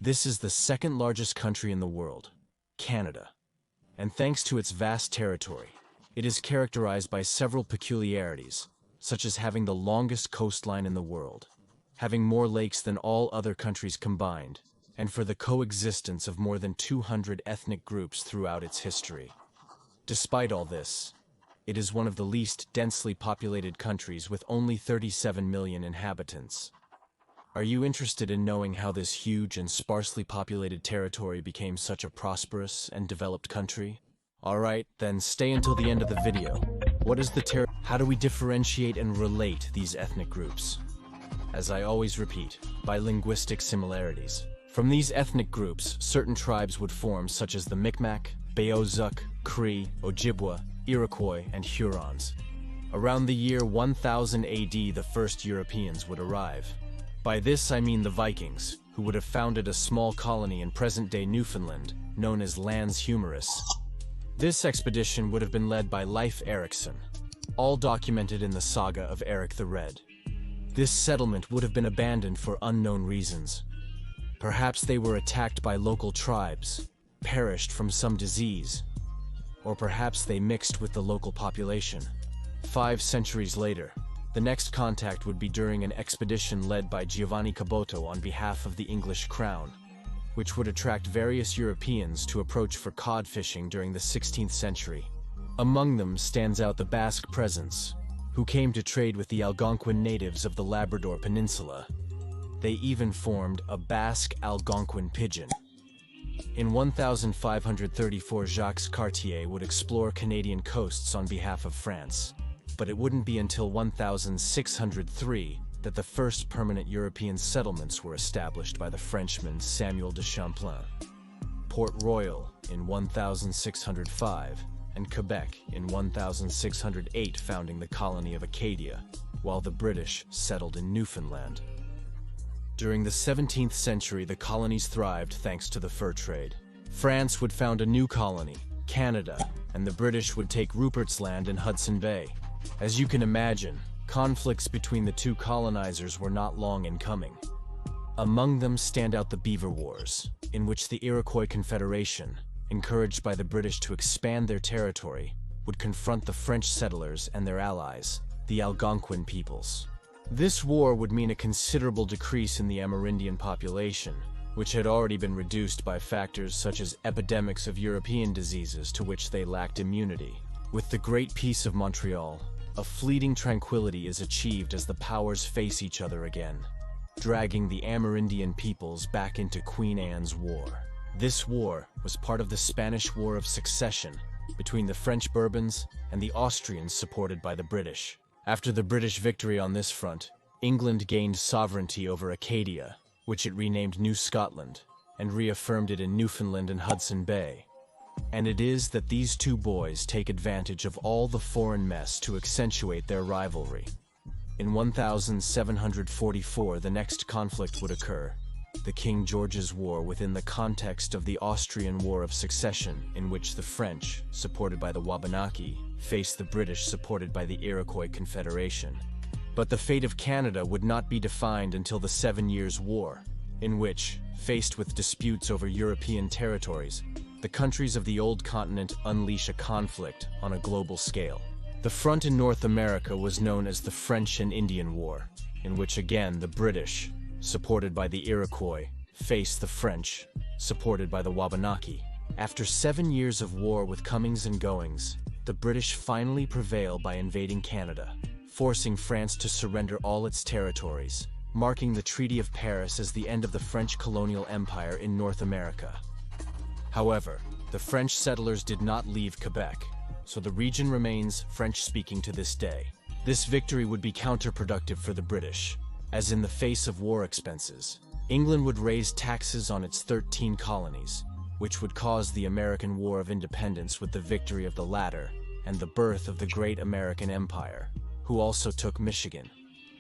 This is the second largest country in the world, Canada. And thanks to its vast territory, it is characterized by several peculiarities, such as having the longest coastline in the world, having more lakes than all other countries combined, and for the coexistence of more than 200 ethnic groups throughout its history. Despite all this, it is one of the least densely populated countries with only 37 million inhabitants. Are you interested in knowing how this huge and sparsely populated territory became such a prosperous and developed country? Alright, then stay until the end of the video. What is the How do we differentiate and relate these ethnic groups? As I always repeat, by linguistic similarities. From these ethnic groups, certain tribes would form, such as the Micmac, Beothuk, Cree, Ojibwa, Iroquois, and Hurons. Around the year 1000 AD, the first Europeans would arrive. By this I mean the Vikings, who would have founded a small colony in present-day Newfoundland, known as Lands Humerus. This expedition would have been led by Leif Erikson, all documented in the saga of Eric the Red. This settlement would have been abandoned for unknown reasons. Perhaps they were attacked by local tribes, perished from some disease, or perhaps they mixed with the local population. 5 centuries later, the next contact would be during an expedition led by Giovanni Caboto on behalf of the English crown, which would attract various Europeans to approach for cod fishing during the 16th century. Among them stands out the Basque presence, who came to trade with the Algonquin natives of the Labrador Peninsula. They even formed a Basque Algonquin pidgin. In 1534, Jacques Cartier would explore Canadian coasts on behalf of France. But it wouldn't be until 1603 that the first permanent European settlements were established by the Frenchman Samuel de Champlain. Port Royal in 1605, and Quebec in 1608, founding the colony of Acadia, while the British settled in Newfoundland. During the 17th century, the colonies thrived thanks to the fur trade. France would found a new colony, Canada, and the British would take Rupert's Land in Hudson Bay. As you can imagine, conflicts between the two colonizers were not long in coming. Among them stand out the Beaver Wars, in which the Iroquois Confederation, encouraged by the British to expand their territory, would confront the French settlers and their allies, the Algonquin peoples. This war would mean a considerable decrease in the Amerindian population, which had already been reduced by factors such as epidemics of European diseases to which they lacked immunity. With the Great Peace of Montreal, a fleeting tranquility is achieved as the powers face each other again, dragging the Amerindian peoples back into Queen Anne's War. This war was part of the Spanish War of Succession between the French Bourbons and the Austrians supported by the British. After the British victory on this front, England gained sovereignty over Acadia, which it renamed New Scotland, and reaffirmed it in Newfoundland and Hudson Bay. And it is that these two boys take advantage of all the foreign mess to accentuate their rivalry. In 1744, the next conflict would occur, the King George's War, within the context of the Austrian War of Succession, in which the French, supported by the Wabanaki, faced the British, supported by the Iroquois Confederation. But the fate of Canada would not be defined until the 7 Years' War, in which, faced with disputes over European territories, the countries of the old continent unleash a conflict on a global scale. The front in North America was known as the French and Indian War, in which again the British, supported by the Iroquois, faced the French, supported by the Wabanaki. After 7 years of war with comings and goings, the British finally prevail by invading Canada, forcing France to surrender all its territories, marking the Treaty of Paris as the end of the French colonial empire in North America. However, the French settlers did not leave Quebec, so the region remains French-speaking to this day. This victory would be counterproductive for the British, as in the face of war expenses, England would raise taxes on its 13 colonies, which would cause the American War of Independence with the victory of the latter and the birth of the Great American Empire, who also took Michigan.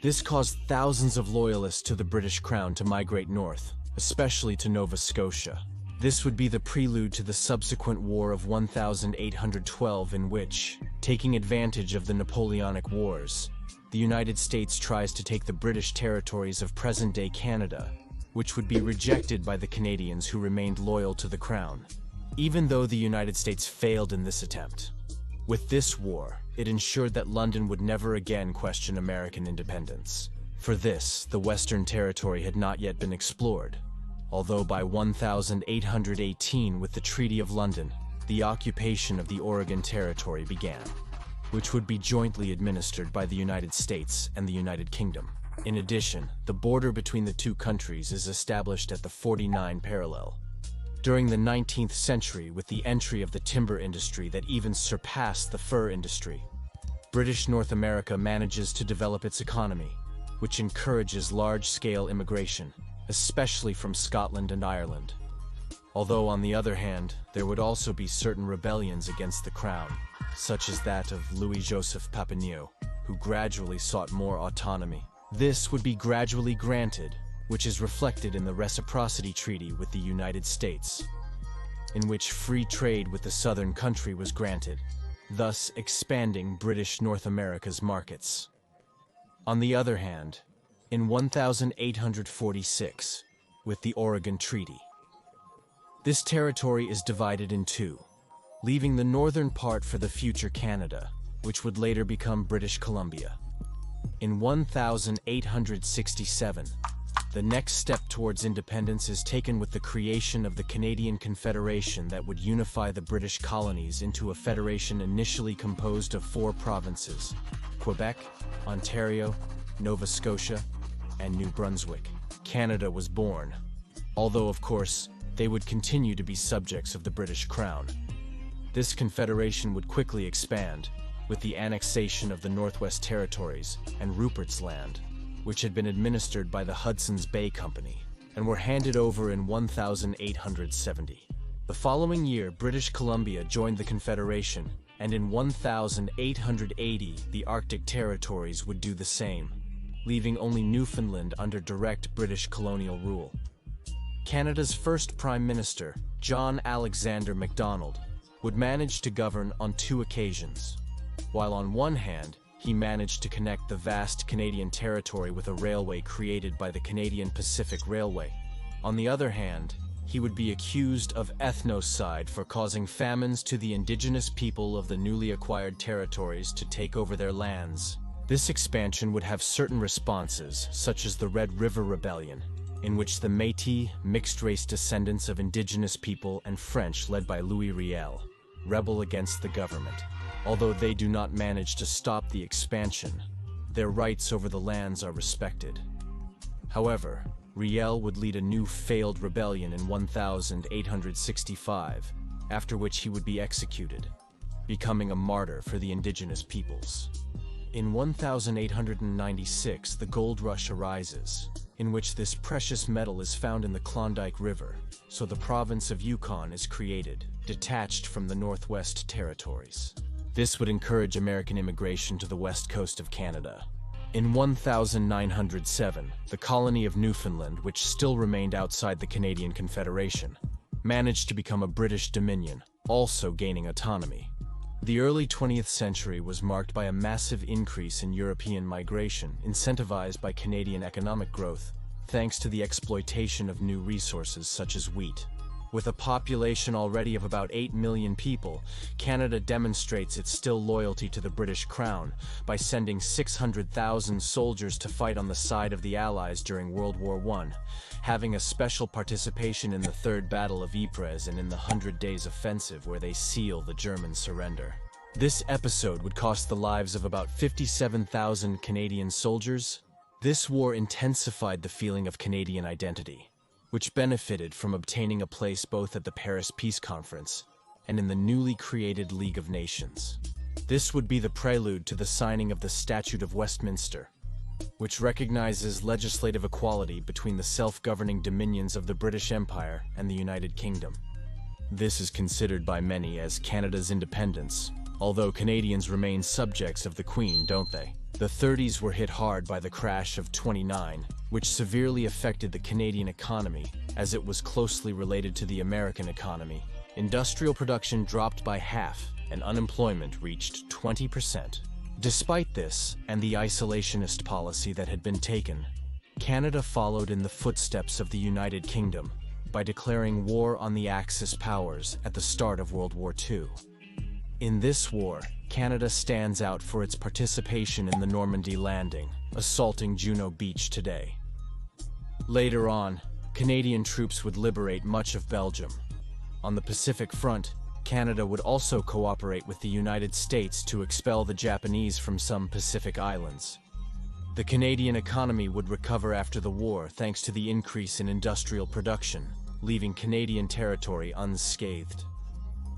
This caused thousands of loyalists to the British Crown to migrate north, especially to Nova Scotia. This would be the prelude to the subsequent War of 1812, in which, taking advantage of the Napoleonic Wars, the United States tries to take the British territories of present-day Canada, which would be rejected by the Canadians who remained loyal to the Crown, even though the United States failed in this attempt. With this war, it ensured that London would never again question American independence. For this, the Western Territory had not yet been explored, although by 1818 with the Treaty of London, the occupation of the Oregon Territory began, which would be jointly administered by the United States and the United Kingdom. In addition, the border between the two countries is established at the 49 parallel. During the 19th century, with the entry of the timber industry that even surpassed the fur industry, British North America manages to develop its economy, which encourages large-scale immigration, especially from Scotland and Ireland. Although, on the other hand, there would also be certain rebellions against the Crown, such as that of Louis-Joseph Papineau, who gradually sought more autonomy. This would be gradually granted, which is reflected in the Reciprocity Treaty with the United States, in which free trade with the southern country was granted, thus expanding British North America's markets. On the other hand, in 1846, with the Oregon Treaty, this territory is divided in two, leaving the northern part for the future Canada, which would later become British Columbia. In 1867, the next step towards independence is taken with the creation of the Canadian Confederation that would unify the British colonies into a federation initially composed of 4 provinces: Quebec, Ontario, Nova Scotia, and New Brunswick. Canada was born, although of course, they would continue to be subjects of the British Crown. This confederation would quickly expand, with the annexation of the Northwest Territories and Rupert's Land, which had been administered by the Hudson's Bay Company, and were handed over in 1870. The following year, British Columbia joined the Confederation, and in 1880, the Arctic territories would do the same, leaving only Newfoundland under direct British colonial rule. Canada's first Prime Minister, John Alexander Macdonald, would manage to govern on 2 occasions. While on one hand, he managed to connect the vast Canadian territory with a railway created by the Canadian Pacific Railway. On the other hand, he would be accused of ethnocide for causing famines to the Indigenous people of the newly acquired territories to take over their lands. This expansion would have certain responses, such as the Red River Rebellion, in which the Métis, mixed-race descendants of Indigenous people and French led by Louis Riel, rebel against the government. Although they do not manage to stop the expansion, their rights over the lands are respected. However, Riel would lead a new failed rebellion in 1865, after which he would be executed, becoming a martyr for the Indigenous peoples. In 1896, the gold rush arises, in which this precious metal is found in the Klondike River, so the province of Yukon is created, detached from the Northwest Territories. This would encourage American immigration to the west coast of Canada. In 1907, the colony of Newfoundland, which still remained outside the Canadian Confederation, managed to become a British dominion, also gaining autonomy. The early 20th century was marked by a massive increase in European migration, incentivized by Canadian economic growth, thanks to the exploitation of new resources such as wheat. With a population already of about 8 million people, Canada demonstrates its still loyalty to the British Crown by sending 600,000 soldiers to fight on the side of the Allies during World War I, having a special participation in the Third Battle of Ypres and in the 100 Days Offensive where they seal the German surrender. This episode would cost the lives of about 57,000 Canadian soldiers. This war intensified the feeling of Canadian identity, which benefited from obtaining a place both at the Paris Peace Conference and in the newly created League of Nations. This would be the prelude to the signing of the Statute of Westminster, which recognizes legislative equality between the self-governing dominions of the British Empire and the United Kingdom. This is considered by many as Canada's independence, although Canadians remain subjects of the Queen, don't they? The 30s were hit hard by the crash of 29, which severely affected the Canadian economy, as it was closely related to the American economy. Industrial production dropped by half, and unemployment reached 20%. Despite this, and the isolationist policy that had been taken, Canada followed in the footsteps of the United Kingdom by declaring war on the Axis powers at the start of World War II. In this war, Canada stands out for its participation in the Normandy landing, assaulting Juno Beach today. Later on, Canadian troops would liberate much of Belgium. On the Pacific Front, Canada would also cooperate with the United States to expel the Japanese from some Pacific islands. The Canadian economy would recover after the war thanks to the increase in industrial production, leaving Canadian territory unscathed.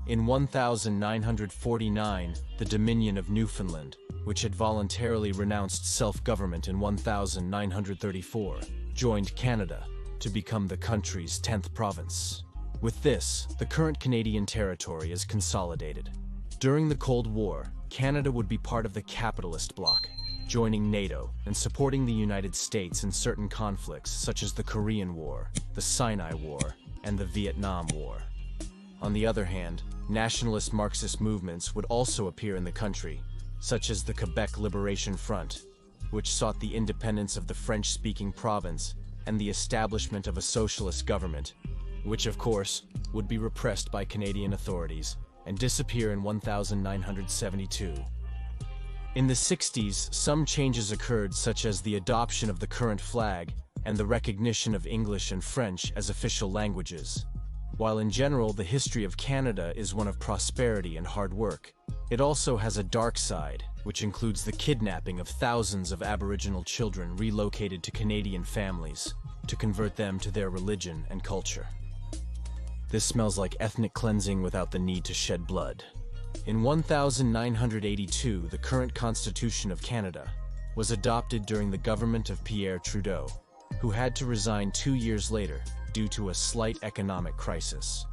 In 1949, the Dominion of Newfoundland, which had voluntarily renounced self-government in 1934, joined Canada to become the country's 10th province. With this, the current Canadian territory is consolidated. During the Cold War, Canada would be part of the capitalist bloc, joining NATO and supporting the United States in certain conflicts such as the Korean War, the Sinai War, and the Vietnam War. On the other hand, nationalist Marxist movements would also appear in the country, such as the Quebec Liberation Front, which sought the independence of the French-speaking province and the establishment of a socialist government, which of course would be repressed by Canadian authorities and disappear in 1972. In the 60s, some changes occurred, such as the adoption of the current flag and the recognition of English and French as official languages. While in general the history of Canada is one of prosperity and hard work, it also has a dark side, which includes the kidnapping of thousands of Aboriginal children relocated to Canadian families to convert them to their religion and culture. This smells like ethnic cleansing without the need to shed blood. In 1982, the current Constitution of Canada was adopted during the government of Pierre Trudeau, who had to resign 2 years later due to a slight economic crisis.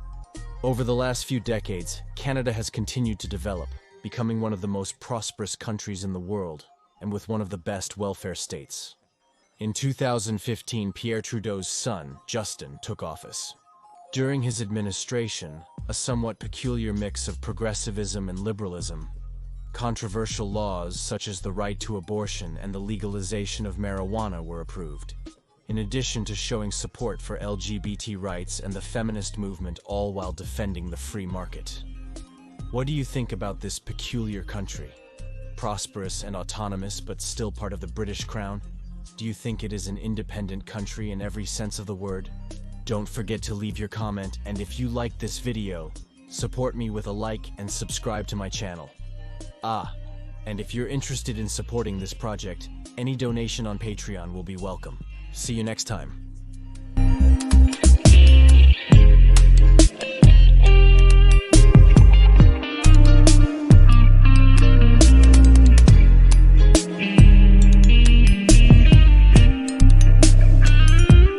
Over the last few decades, Canada has continued to develop, becoming one of the most prosperous countries in the world and with one of the best welfare states. In 2015, Pierre Trudeau's son, Justin, took office. During his administration, a somewhat peculiar mix of progressivism and liberalism, controversial laws such as the right to abortion and the legalization of marijuana were approved, in addition to showing support for LGBT rights and the feminist movement, all while defending the free market. What do you think about this peculiar country? Prosperous and autonomous, but still part of the British Crown? Do you think it is an independent country in every sense of the word? Don't forget to leave your comment, and if you liked this video, support me with a like and subscribe to my channel. And if you're interested in supporting this project, any donation on Patreon will be welcome. See you next time.